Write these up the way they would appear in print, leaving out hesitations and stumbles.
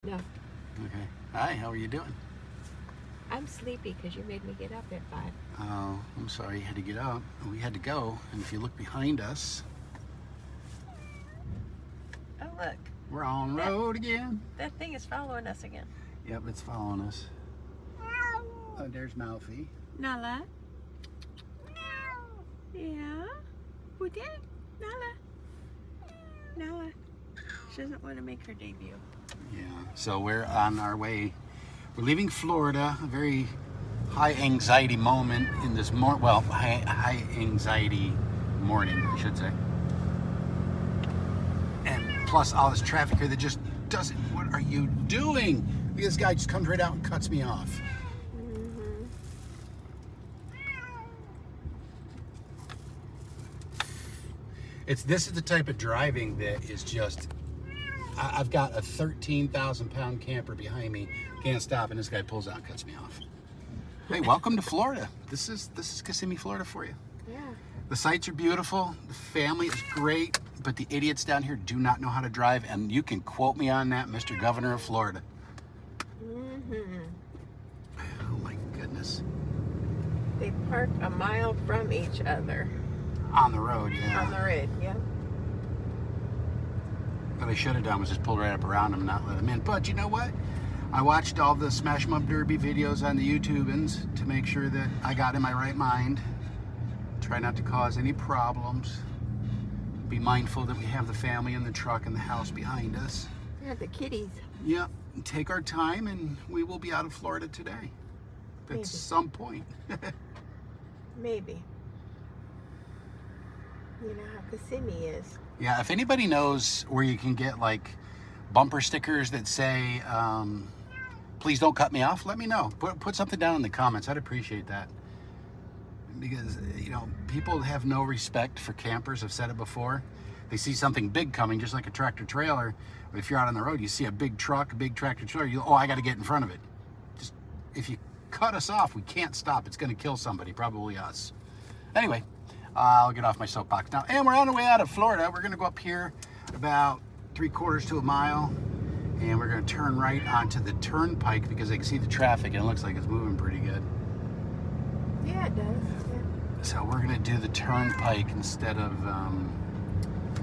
No, Okay. Hi, how are you doing? I'm sleepy because you made me get up at 5. Oh, I'm sorry you had to get up. We had to go. And if you look behind us, Oh, look. we're on road again. That thing is following us again. Yep, it's following us. Oh, there's Mouthy. Nala? Yeah? Who did? Nala? Nala. She doesn't want to make her debut. Yeah, so we're on our way. We're leaving Florida, a very high anxiety moment in this high anxiety morning, I should say. And plus all this traffic here that just doesn't, what are you doing? This guy just comes right out and cuts me off. Mm-hmm. This is the type of driving that is just, I've got a 13,000 pound camper behind me, can't stop, and this guy pulls out and cuts me off. Hey, welcome to Florida. This is Kissimmee, Florida for you. Yeah. The sights are beautiful, the family is great, but the idiots down here do not know how to drive, and you can quote me on that, Mr. Governor of Florida. Mm-hmm. Oh my goodness. They park a mile from each other. On the road, yeah. On the road, yeah. What I should have done was just pull right up around them and not let them in. But you know what? I watched all the Smash 'em Up Derby videos on the YouTubans to make sure that I got in my right mind. Try not to cause any problems. Be mindful that we have the family in the truck and the house behind us. Yeah, the kitties. Yep. Take our time and we will be out of Florida today. At Maybe. some point. Maybe. You know how Kissimmee is. Yeah, if anybody knows where you can get like bumper stickers that say, please don't cut me off, let me know. Put something down in the comments. I'd appreciate that. Because, you know, people have no respect for campers. I've said it before. They see something big coming, just like a tractor trailer. But if you're out on the road, you see a big truck, a big tractor trailer, I got to get in front of it. Just, if you cut us off, we can't stop. It's going to kill somebody, probably us. Anyway, I'll get off my soapbox now. And we're on our way out of Florida. We're going to go up here about 3/4 to a mile. And we're going to turn right onto the turnpike because I can see the traffic and it looks like it's moving pretty good. Yeah, it does. Yeah. So we're going to do the turnpike instead of...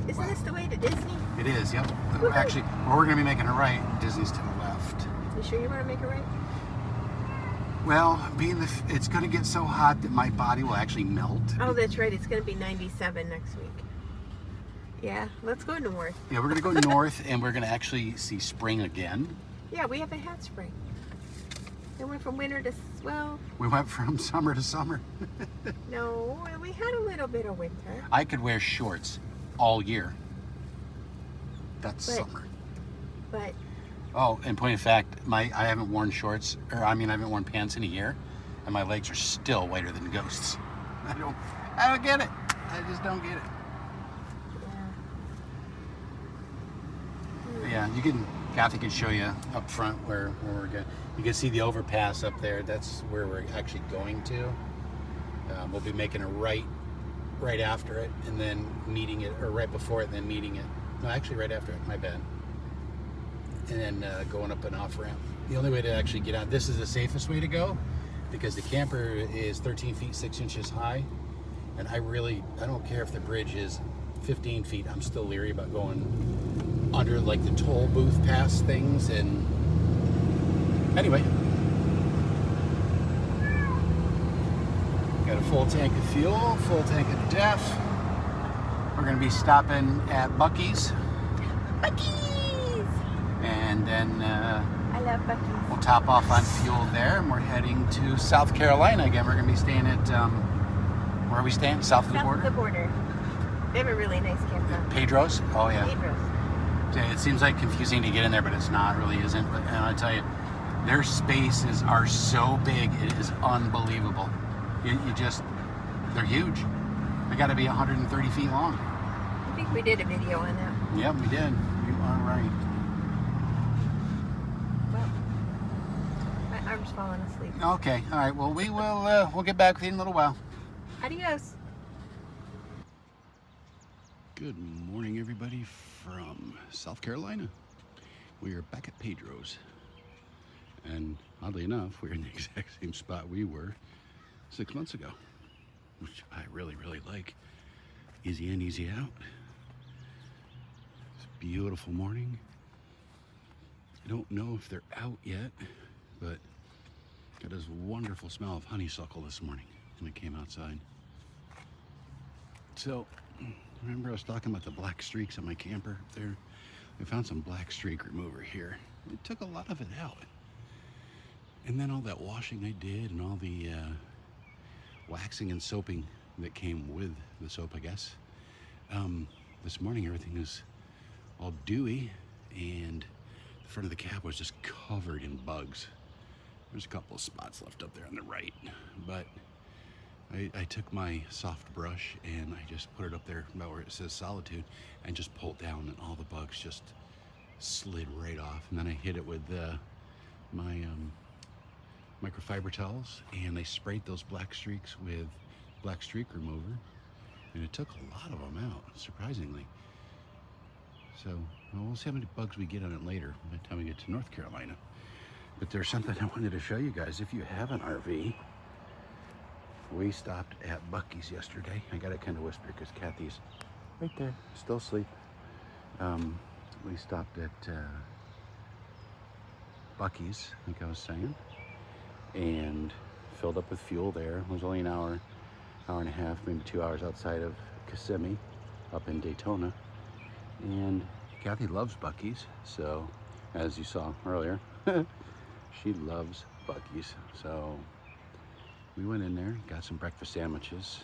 Isn't this the way to Disney? It is, yep. Woo-hoo. Actually, we're going to be making a right. Disney's to the left. You sure you want to make it right? Well, it's going to get so hot that my body will actually melt. Oh, that's right. It's going to be 97 next week. Yeah, let's go north. Yeah, we're going to go north and we're going to actually see spring again. Yeah, we haven't had spring. It went from winter to, We went from summer to summer. no, we had a little bit of winter. I could wear shorts all year. That's summer. But Oh, and point of fact, I haven't worn shorts, I haven't worn pants in a year, and my legs are still whiter than ghosts. I don't get it. I just don't get it. Yeah, Kathy can show you up front where we're going. You can see the overpass up there. That's where we're actually going to. We'll be making a right after it, and then meeting it, or right before it, and then meeting it. No, actually right after it, my bad. And then going up an off ramp. The only way to actually get out, this is the safest way to go, because the camper is 13 feet 6 inches high, and I don't care if the bridge is 15 feet. I'm still leery about going under like the toll booth pass things. And anyway, got a full tank of fuel, full tank of DEF. We're gonna be stopping at Buc-ee's. And then I love Buc-ee's. we'll top off on fuel there, and we're heading to South Carolina again. We're gonna be staying at where are we staying? South of the border. South of the border. They have a really nice campground. Pedro's. Oh yeah. Pedro's. It seems like confusing to get in there, but it's not. Really isn't. But I tell you, their spaces are so big. It is unbelievable. They're huge. They got to be 130 feet long. I think we did a video on that. Yep, we did. You are right. Well, my arm's falling asleep. Okay. All right. Well, we'll get back with you in a little while. Adios. Good morning, everybody from South Carolina. We are back at Pedro's, and oddly enough, we're in the exact same spot we were 6 months ago, which I really like. Easy in, easy out. It's a beautiful morning. I don't know if they're out yet, but got this wonderful smell of honeysuckle this morning when I came outside. So, remember I was talking about the black streaks on my camper there? I found some black streak remover here. It took a lot of it out. And then all that washing I did and all the waxing and soaping that came with the soap, I guess. This morning everything was all dewy and the front of the cab was just covered in bugs. There's a couple of spots left up there on the right, but I took my soft brush and I just put it up there about where it says Solitude and just pulled down, and all the bugs just slid right off. And then I hit it with my microfiber towels, and I sprayed those black streaks with black streak remover, and it took a lot of them out, surprisingly. So we'll see how many bugs we get on it later by the time we get to North Carolina. But there's something I wanted to show you guys. If you have an RV, we stopped at Buc-ee's yesterday. I gotta kind of whisper because Kathy's right there, still asleep. We stopped at Buc-ee's, like I was saying, and filled up with fuel there. It was only an hour and a half, maybe 2 hours outside of Kissimmee, up in Daytona. And Kathy loves Buc-ee's, so as you saw earlier, she loves Buc-ee's. So we went in there, got some breakfast sandwiches.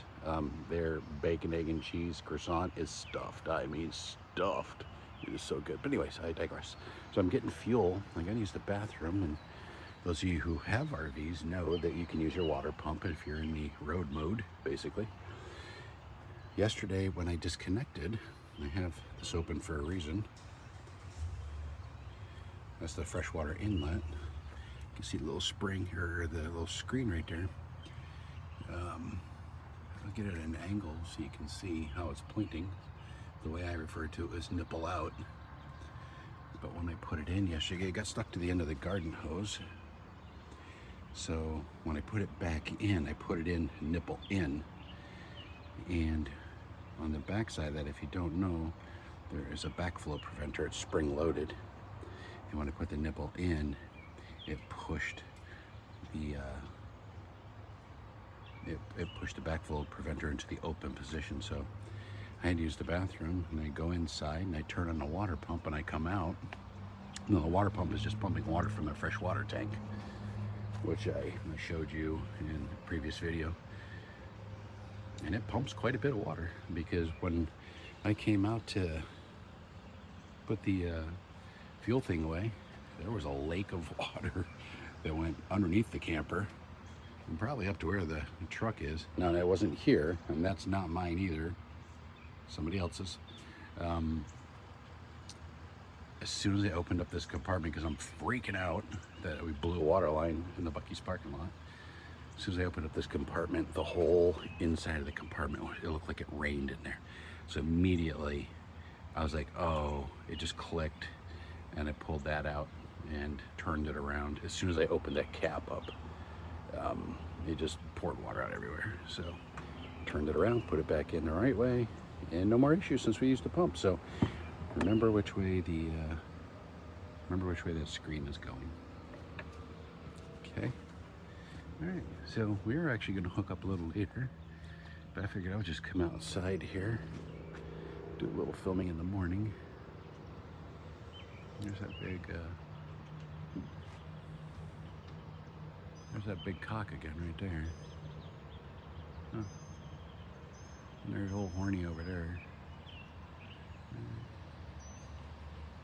Their bacon, egg, and cheese croissant is stuffed. I mean, stuffed. It is so good. But anyways, I digress. So I'm getting fuel. I gotta use the bathroom, and those of you who have RVs know that you can use your water pump if you're in the road mode, basically. Yesterday, when I disconnected, I have this open for a reason. That's the freshwater inlet. You can see the little spring, or the little screen right there. I'll get it at an angle so you can see how it's pointing. The way I refer to it is nipple out. But when I put it in yesterday, it got stuck to the end of the garden hose. So when I put it back in, I put it in nipple in. And on the back side of that, if you don't know, there is a backflow preventer. It's spring loaded. And when I put the nipple in, it pushed the it pushed the backflow preventer into the open position. So I had to use the bathroom, and I go inside and I turn on the water pump, and I come out. No, the water pump is just pumping water from a fresh water tank, which I showed you in the previous video. And it pumps quite a bit of water, because when I came out to put the fuel thing away, there was a lake of water that went underneath the camper and probably up to where the truck is. Now, that wasn't here, and that's not mine either, somebody else's. As soon as I opened up this compartment, because I'm freaking out that we blew a water line in the Buc-ee's parking lot, as soon as I opened up this compartment, the whole inside of the compartment, it looked like it rained in there. So immediately I was like, oh, it just clicked, and I pulled that out and turned it around. As soon as I opened that cap up, it just poured water out everywhere. So turned it around, put it back in the right way, and no more issues since we used the pump. So remember which way that screen is going. Okay. All right, so we were actually going to hook up a little later, but I figured I would just come outside here, do a little filming in the morning. There's that big cock again right there. Huh. And there's old Horny over there.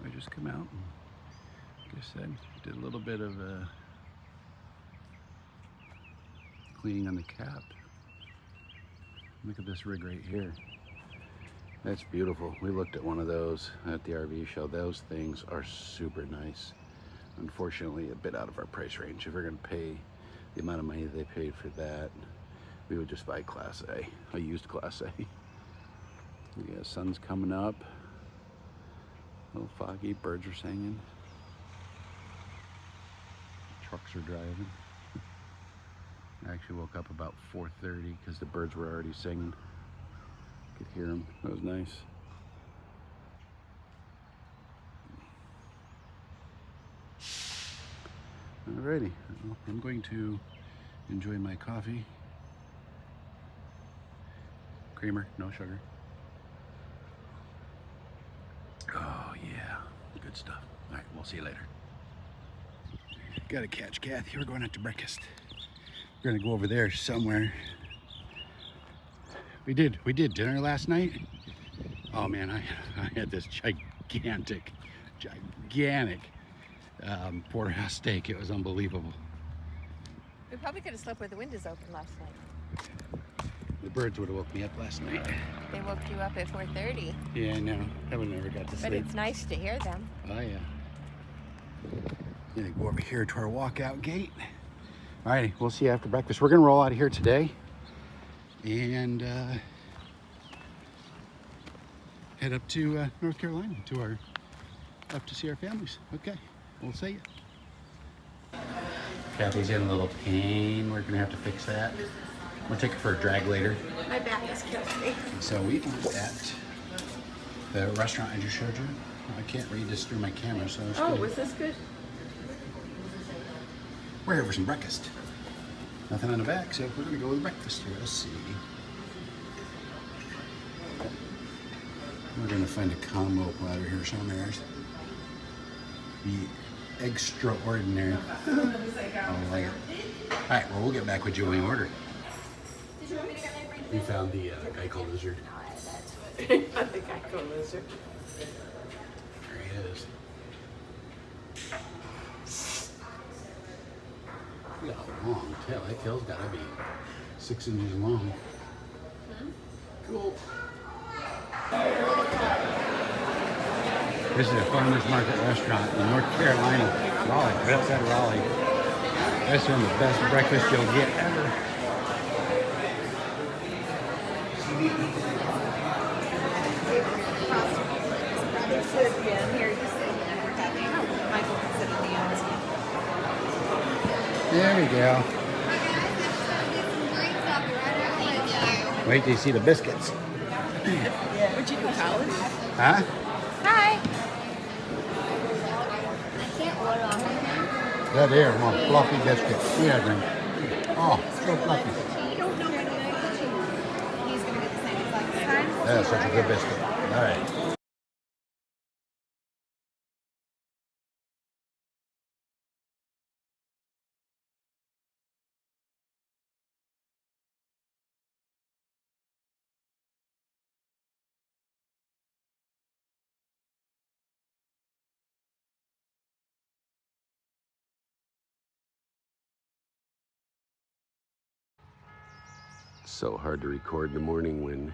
I just come out and, like I said, did a little bit of cleaning on the cap. Look at this rig right here. That's beautiful. We looked at one of those at the RV show. Those things are super nice. Unfortunately, a bit out of our price range. If we're gonna pay the amount of money they paid for that, we would just buy Class A used Class A. Yeah, sun's coming up. A little foggy, birds are singing. trucks are driving. I actually woke up about 4:30 because the birds were already singing. Could hear them. That was nice. Alrighty, well, I'm going to enjoy my coffee. Creamer, no sugar. Oh yeah, good stuff. All right, we'll see you later. Gotta catch Kathy. We're going out to breakfast. We're gonna go over there somewhere. We did dinner last night. Oh man, I had this gigantic porterhouse steak. It was unbelievable. We probably could have slept with the windows open last night. The birds would have woke me up last night. They woke you up at 4:30. Yeah, I know. I would never got to sleep. But it's nice to hear them. Oh yeah. Gonna go over here to our walkout gate. All right, we'll see you after breakfast. We're gonna roll out of here today and head up to North Carolina up to see our families. Okay, we'll see you. Kathy's in a little pain. We're gonna have to fix that. We'll take her for a drag later. My back is killing me. So we were at the restaurant I just showed you. I can't read this through my camera, so it's good. Was this good? We're here for some breakfast. Nothing on the back, so we're gonna go with breakfast here. Let's see. We're gonna find a combo platter here somewhere. The extraordinary. I like it. All right, well, we'll get back with you when we order. We found the Geico lizard. The Geico lizard. There he is. Look at how long tail. That tail's gotta be 6 inches long. Cool. This is a farmer's market restaurant in North Carolina, Raleigh, right outside of Raleigh. That's one of the best breakfasts you'll get ever. There we go. Wait till you see the biscuits. Would you do college? Huh? Hi. Yeah, they are more fluffy biscuits. Yeah, drink. Oh, so fluffy. That's such a good biscuit. All right. So hard to record in the morning when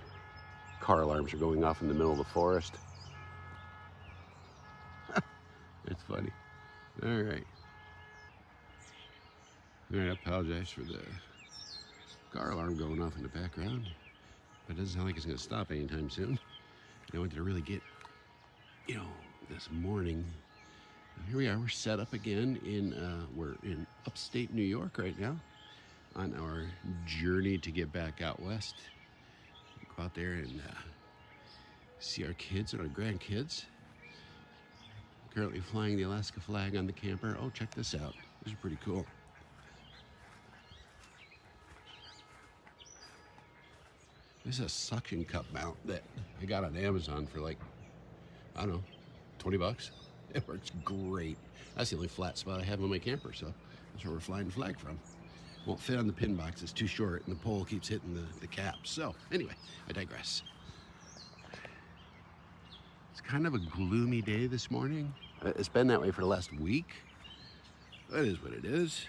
car alarms are going off in the middle of the forest. It's funny. All right. All right, I apologize for the car alarm going off in the background, but it doesn't sound like it's going to stop anytime soon. I wanted to really get, this morning. Here we are. We're set up again we're in upstate New York right now on our journey to get back out west. Go out there and see our kids and our grandkids. Currently flying the Alaska flag on the camper. Oh, check this out. This is pretty cool. This is a suction cup mount that I got on Amazon for like, I don't know, 20 bucks. It works great. That's the only flat spot I have on my camper, so that's where we're flying the flag from. Won't fit on the pin box, it's too short, and the pole keeps hitting the cap. So, anyway, I digress. It's kind of a gloomy day this morning. It's been that way for the last week. That is what it is.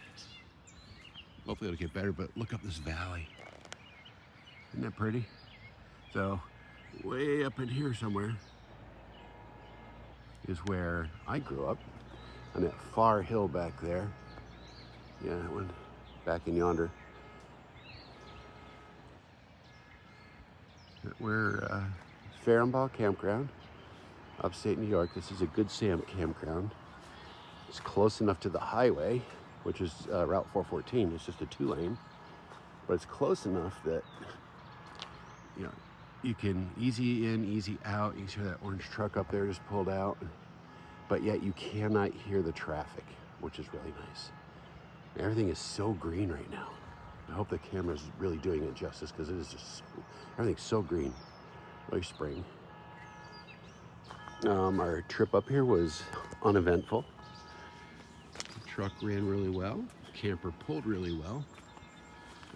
Hopefully it'll get better, but look up this valley. Isn't that pretty? So, way up in here somewhere is where I grew up, on that far hill back there. Yeah, that one back in yonder. We're Farrenball Campground, upstate New York. This is a Good Sam campground. It's close enough to the highway which is Route 414. It's just a 2-lane, but it's close enough that, you know, you can easy in, easy out. You see that orange truck up there just pulled out, but yet you cannot hear the traffic, which is really nice. Everything is so green right now. I hope the camera's really doing it justice, because it is just, everything's so green, like spring. Our trip up here was uneventful. The truck ran really well. Camper pulled really well.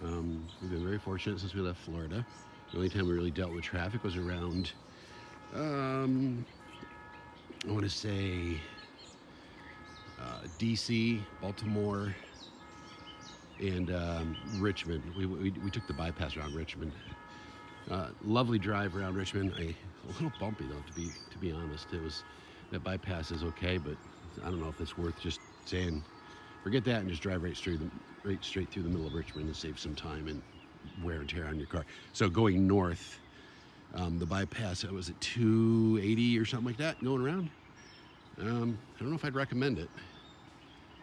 We've been very fortunate since we left Florida. The only time we really dealt with traffic was around, I want to say, DC, Baltimore, and Richmond. We took the bypass around Richmond. Lovely drive around Richmond. A little bumpy though, to be honest. It was, that bypass is okay, but I don't know if it's worth just saying forget that and just drive right straight through the middle of Richmond and save some time and wear and tear on your car. So going north, the bypass, was at 280 or something like that going around. I don't know if I'd recommend it.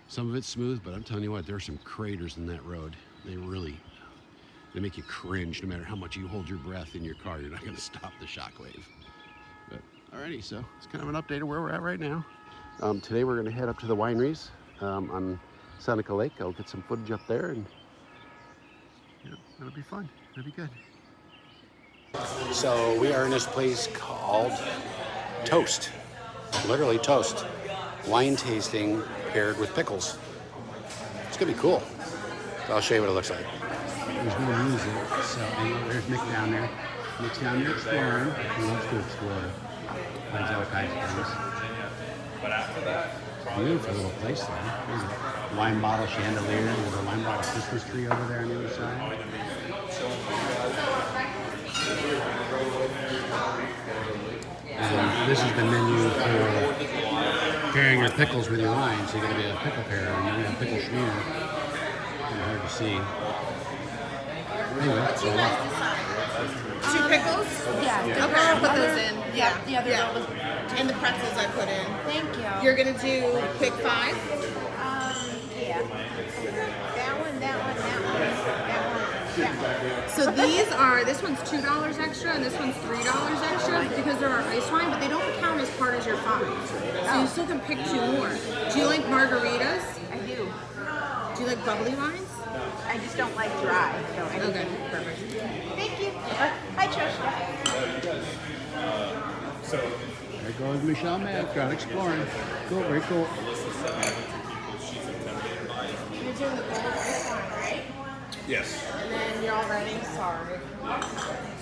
Some of it's smooth, but I'm telling you what, there are some craters in that road. They make you cringe. No matter how much you hold your breath in your car, you're not going to stop the shockwave. But alrighty, so it's kind of an update of where we're at right now. Today we're going to head up to the wineries on Seneca Lake. I'll get some footage up there, and yeah, it'll be fun. It'll be good. So we are in this place called Toast. Literally Toast. Wine tasting paired with pickles. It's gonna be cool. So I'll show you what it looks like. There's no music, so there's Nick down there. Nick's down there exploring. He loves to explore. Finds all kinds of things. Beautiful little place there. There's a wine bottle chandelier. There's a wine bottle Christmas tree over there on the other side. And this is the menu for pairing your pickles with your wine. So you're going to get a pickle pair and you're going to have pickle schmear. Kind of hard to see. Anyway, so Two pickles? Yeah. Okay, I'll put those in. Yeah. The other girl was. And the pretzels I put in. Thank you. You're gonna do pick 5? Yeah. That one, that one, that one, that one. So these are, this one's $2 extra and this one's $3 extra because there are ice wine, but they don't count as part of your 5. So you still can pick 2 more. Do you like margaritas? I do. Do you like bubbly wines? I just don't like dry. So Okay, perfect. Thank you. Hi, Trisha. there goes Michelle Mack out exploring. Cool, very cool. You're doing the gold ice wine, right? Yes. And then you're all ready? Sorry.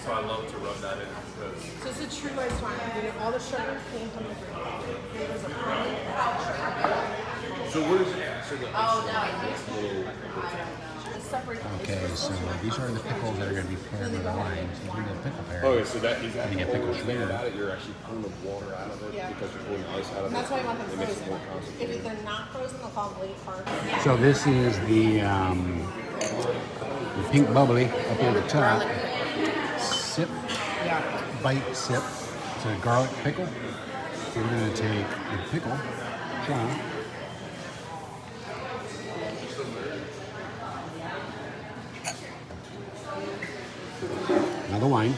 So I love to rub that in because So it's a true ice wine. All the sugar came from the grape. Flavors of honey. so what is it? So the Okay, so these are the pickles that are going to be paired with the wine. So you get a pickle pair. okay, so that is that And you get pickle schmear. about it, you're actually pulling the water out of it because you're pulling ice out of And that's it. why I want them It makes it more frozen. concentrated. If they're not frozen, they'll call them late park. So this is the pink bubbly up here at the top. Sip, bite, sip. It's a garlic pickle. So we're going to take the pickle, try. Now the wine.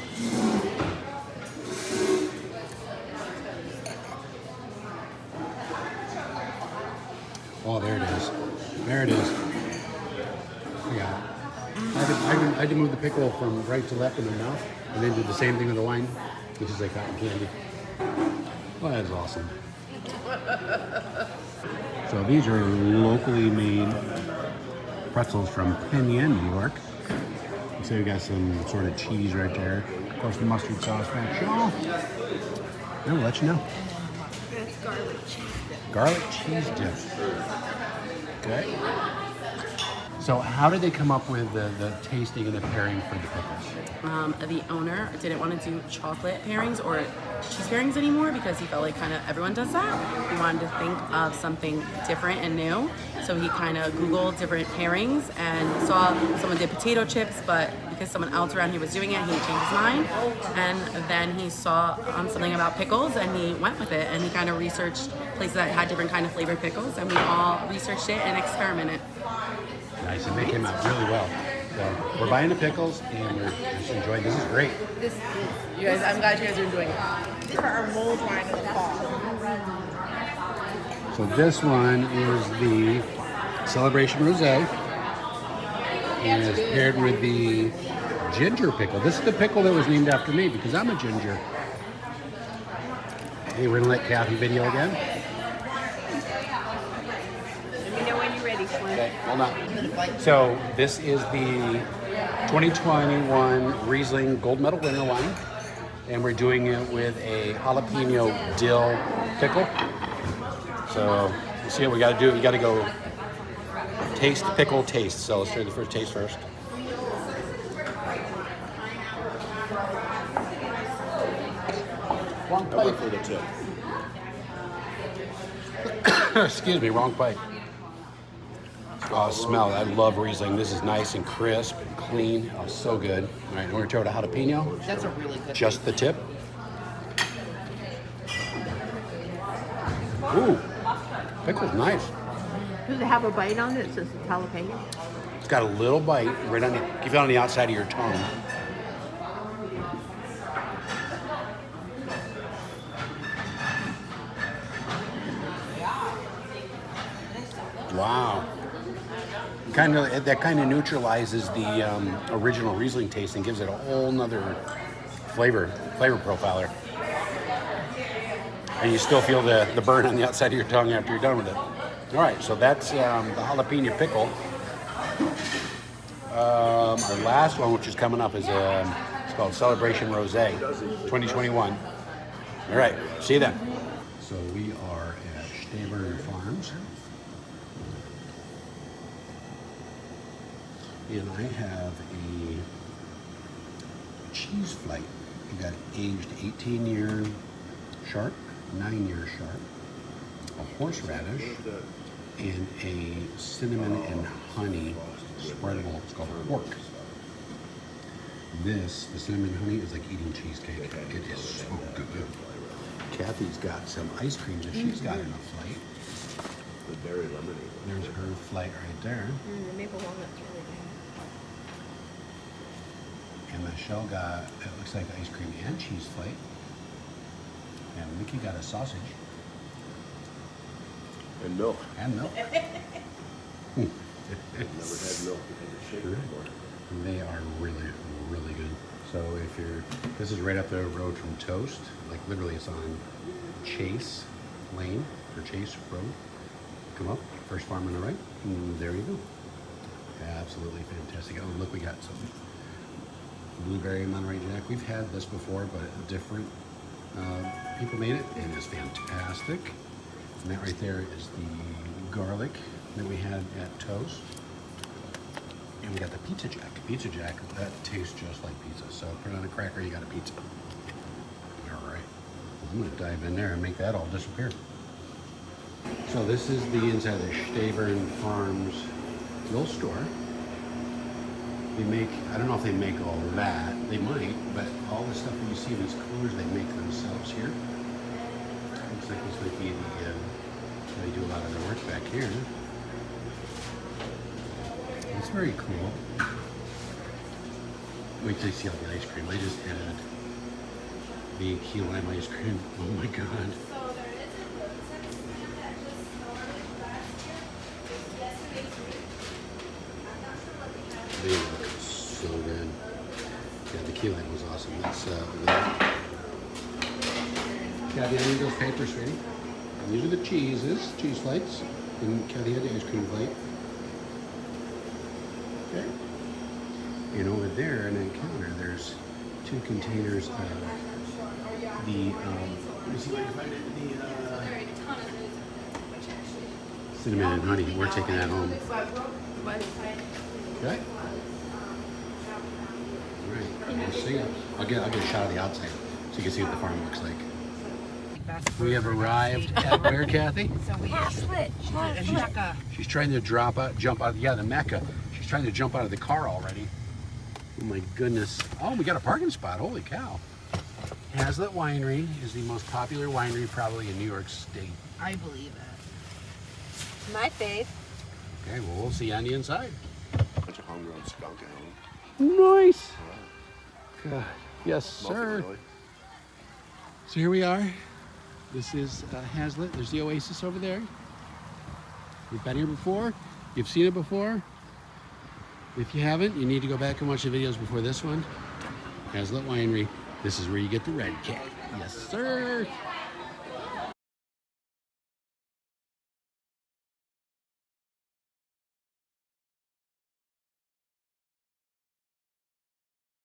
Oh, there it is. There it is. Yeah. I had to move the pickle from right to left in my mouth, and then do the same thing with the wine, which is like cotton candy. Well, that's awesome. So these are locally made pretzels from Cheyenne, New York. So we got some sort of cheese right there. Of course, the mustard sauce back. Sure. And we'll let you know. That's garlic cheese dip. Garlic cheese dip. Okay. So how did they come up with the tasting and the pairing for the pickles? The owner didn't want to do chocolate pairings or cheese pairings anymore because he felt like kind of everyone does that. He wanted to think of something different and new. So he kind of Googled different pairings and saw someone did potato chips, but because someone else around here was doing it, he changed his mind. And then he saw something about pickles and he went with it. And he kind of researched places that had different kind of flavored pickles, and we all researched it and experimented. Nice, and they came out really well. So we're buying the pickles and we're just enjoying. This is great. This You guys, I'm glad you guys are enjoying it. these are our mold wine of the fall. So this one is the Celebration Rosé, and it's paired with the ginger pickle. This is the pickle that was named after me because I'm a ginger. Hey, we're gonna let Kathy video again. Let me know when you're ready, Slim. Okay, hold on. So this is the 2021 Riesling Gold Medal winner wine, and we're doing it with a jalapeno dill pickle. So you see what we got to do. We got to go taste the pickle taste. So let's try the first taste first. Wrong I went for the tip. pipe. Excuse me, wrong pipe. Oh, smell. I love Riesling. This is nice and crisp and clean. Oh, so good. All right, we're going to try out a jalapeno. That's a really good Just the tip. Ooh, pickle's nice. Does it have a bite on it? It says it's jalapeno. It's got a little bite right on the, you feel it on the outside of your tongue. Wow. That kind of neutralizes the original Riesling taste and gives it a whole nother flavor profiler. And you still feel the burn on the outside of your tongue after you're done with it. All right, so that's the jalapeno pickle. Our last one, which is coming up, is it's called Celebration Rosé 2021. All right, see you then. So we are at Cheyenne Farms. And I have a cheese flight. We got aged 18-year sharp, 9-year sharp, a horseradish, and a cinnamon and honey spreadable. It's called pork. This, the cinnamon and honey, is like eating cheesecake. It is so good. Kathy's got some ice cream that she's got in a flight. The berry lemonade. There's her flight right there. The maple walnut's really good. And Michelle got, it looks like ice cream and cheese flight. And Mickey got a sausage. And milk. And milk. Never had milk because of shake before. They are really, really good. So if you're, this is right up the road from Toast. Like literally it's on Chase Lane, or Chase Road. Come up, first farm on the right, and there you go. Absolutely fantastic. Oh, look, we got some blueberry Monterey Jack. We've had this before, but different people made it, and it's fantastic. And that right there is the garlic that we had at Toast. And we got the Pizza Jack. Pizza Jack, that tastes just like pizza. So put it on a cracker, you got a pizza. All right. I'm gonna dive in there and make that all disappear. So this is the inside of the Cheyenne Farms little store. They make, I don't know if they make all that. They might, but all the stuff that you see in these coolers, they make themselves here. Looks like this might be the, they do a lot of their work back here. It's very cool. Wait till you see all the ice cream. I just had the key lime ice cream. Oh my god. They look so good. Yeah, the key lime was awesome. That's over there. Kathy, I need those papers, sweetie. And these are the cheeses, cheese flakes. And Kathy had the ice cream plate. Okay. And over there in that counter, there's 2 containers of the, let me see if I can find it, the cinnamon and honey. We're taking that home. But Okay. All right. We'll see it. I'll get a shot of the outside so you can see what the farm looks like. We have arrived at where, Kathy? She's trying to jump out. Yeah, the Mecca. She's trying to jump out of the car already. Oh my goodness. Oh, we got a parking spot. Holy cow. Hazlitt Winery is the most popular winery probably in New York State. I believe it. my faith. Okay, well, we'll see you on the inside. Bunch of homegrown skunk ale. Nice. God. Yes, sir. Really. So here we are. This is Hazlitt. There's the Oasis over there. You've been here before. You've seen it before. If you haven't, you need to go back and watch the videos before this one. Hazlitt Winery. This is where you get the red cat. Yes, sir.